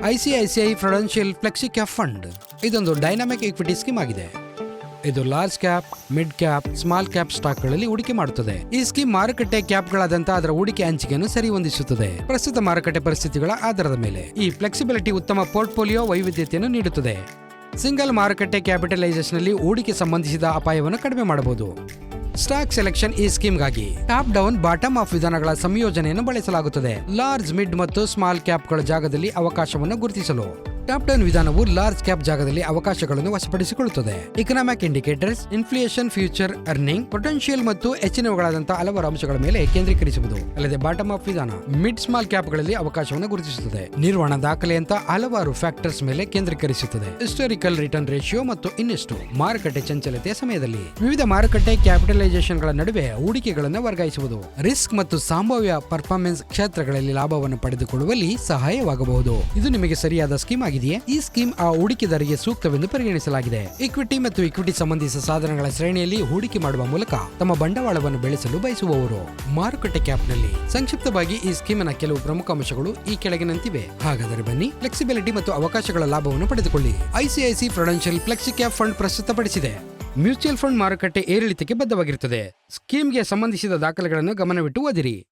ICICI prudential flexi cap fund ಇದೊಂದು dynamic equity scheme ಆಗಿದೆ. ಇದು large cap, mid cap, small cap ಸ್ಟಾಕ್ಗಳಲ್ಲಿ ಹೂಡಿಕೆ ಮಾಡುತ್ತದೆ. ಈ ಸ್ಕೀಮ್ ಮಾರುಕಟ್ಟೆ ಕ್ಯಾಪ್ಗಳಾದಂತಹ ಅದರ ಹೂಡಿಕೆ ಹಂಚಿಕೆಯನ್ನು ಸರಿ ಹೊಂದಿಸುತ್ತದೆ. ಪ್ರಸ್ತುತ ಮಾರುಕಟ್ಟೆ ಪರಿಸ್ಥಿತಿಗಳ ಆಧಾರದ ಮೇಲೆ ಈ ಫ್ಲೆಕ್ಸಿಬಿಲಿಟಿ ಉತ್ತಮ ಪೋರ್ಟ್ಫೋಲಿಯೋ ವೈವಿಧ್ಯತೆಯನ್ನು ನೀಡುತ್ತದೆ. ಸಿಂಗಲ್ ಮಾರುಕಟ್ಟೆ ಕ್ಯಾಪಿಟಲೈಸೇಷನ್ನಲ್ಲಿ ಹೂಡಿಕೆ ಸಂಬಂಧಿಸಿದ ಅಪಾಯವನ್ನು ಕಡಿಮೆ ಮಾಡಬಹುದು. ಸ್ಟಾಕ್ ಸೆಲೆಕ್ಷನ್ ಈ ಸ್ಕೀಮ್ಗಾಗಿ ಟಾಪ್ ಡೌನ್ ಬಾಟಮ್ ಆಫ್ ವಿಧಾನಗಳ ಸಂಯೋಜನೆಯನ್ನು ಬಳಸಲಾಗುತ್ತದೆ. ಲಾರ್ಜ್, ಮಿಡ್ ಮತ್ತು ಸ್ಮಾಲ್ ಕ್ಯಾಪ್ಗಳ ಜಾಗದಲ್ಲಿ ಅವಕಾಶವನ್ನು ಗುರುತಿಸಲು ಟಾಪ್ ಡೌನ್ ವಿಧಾನವು ಲಾರ್ಜ್ ಕ್ಯಾಪ್ ಜಾಗದಲ್ಲಿ ಅವಕಾಶಗಳನ್ನು ವಶಪಡಿಸಿಕೊಳ್ಳುತ್ತದೆ. Economic indicators, inflation, future earning potential ಮತ್ತು ಹೆಚ್ಚಿನವುಗಳಾದಂತಹ ಹಲವಾರು ಅಂಶಗಳ ಮೇಲೆ ಕೇಂದ್ರೀಕರಿಸುವುದು. ಅಲ್ಲದೆ ಬಾಟಮ್ ಅಪ್ ವಿಧಾನ ಮಿಡ್ ಸ್ಮಾಲ್ ಕ್ಯಾಪ್ಗಳಲ್ಲಿ ಅವಕಾಶವನ್ನು ಗುರುತಿಸುತ್ತದೆ. ನಿರ್ವಹಣಾ ದಾಖಲೆಯಂತ ಹಲವಾರು ಫ್ಯಾಕ್ಟರ್ಸ್ ಮೇಲೆ ಕೇಂದ್ರೀಕರಿಸುತ್ತದೆ. ಹಿಸ್ಟಾರಿಕಲ್ ರಿಟರ್ನ್ ರೇಷಿಯೋ ಮತ್ತು ಇನ್ನಷ್ಟು ಮಾರುಕಟ್ಟೆ ಚಂಚಲತೆಯ ಸಮಯದಲ್ಲಿ ವಿವಿಧ ಮಾರುಕಟ್ಟೆ ಕ್ಯಾಪಿಟಲೈಸೇಷನ್ಗಳ ನಡುವೆ ಹೂಡಿಕೆಗಳನ್ನು ವರ್ಗಾಯಿಸುವುದು ರಿಸ್ಕ್ ಮತ್ತು ಸಂಭಾವ್ಯ ಪರ್ಫಾರ್ಮೆನ್ಸ್ ಕ್ಷೇತ್ರಗಳಲ್ಲಿ ಲಾಭವನ್ನು ಪಡೆದುಕೊಳ್ಳುವಲ್ಲಿ ಸಹಾಯವಾಗಬಹುದು. ಇದು ನಿಮಗೆ ಸರಿಯಾದ ಸ್ಕೀಮ್ ಆಗಿದೆಯೇ? ಈ ಸ್ಕೀಮ್ ಆ ಹೂಡಿಕೆದಾರರಿಗೆ ಸೂಕ್ತವೆಂದು ಪರಿಗಣಿಸಲಾಗಿದೆ. ಇಕ್ವಿಟಿ ಮತ್ತು ಇಕ್ವಿಟಿ ಸಂಬಂಧಿಸಿದ ಸಾಧನಗಳ ಶ್ರೇಣಿಯಲ್ಲಿ ಹೂಡಿಕೆ ಮಾಡುವ ಮೂಲಕ ತಮ್ಮ ಬಂಡವಾಳವನ್ನು ಬೆಳೆಸಲು ಬಯಸುವವರು. ಮಾರುಕಟ್ಟೆ ಕ್ಯಾಪ್ನಲ್ಲಿ ಸಂಕ್ಷಿಪ್ತವಾಗಿ ಈ ಸ್ಕೀಮಿನ ಕೆಲವು ಪ್ರಮುಖ ಅಂಶಗಳು ಈ ಕೆಳಗಿನಂತಿವೆ. ಹಾಗಾದರೆ ಬನ್ನಿ, ಫ್ಲೆಕ್ಸಿಬಿಲಿಟಿ ಮತ್ತು ಅವಕಾಶಗಳ ಲಾಭವನ್ನು ಪಡೆದುಕೊಳ್ಳಿ. ICICI prudential flexi cap fund ಪ್ರಸ್ತುತಪಡಿಸಿದೆ. ಮ್ಯೂಚುವಲ್ ಫಂಡ್ ಮಾರುಕಟ್ಟೆ ಏರಿಳಿತಕ್ಕೆ ಬದ್ಧವಾಗಿರುತ್ತದೆ. ಸ್ಕೀಮ್ಗೆ ಸಂಬಂಧಿಸಿದ ದಾಖಲೆಗಳನ್ನು ಗಮನವಿಟ್ಟು ಓದಿರಿ.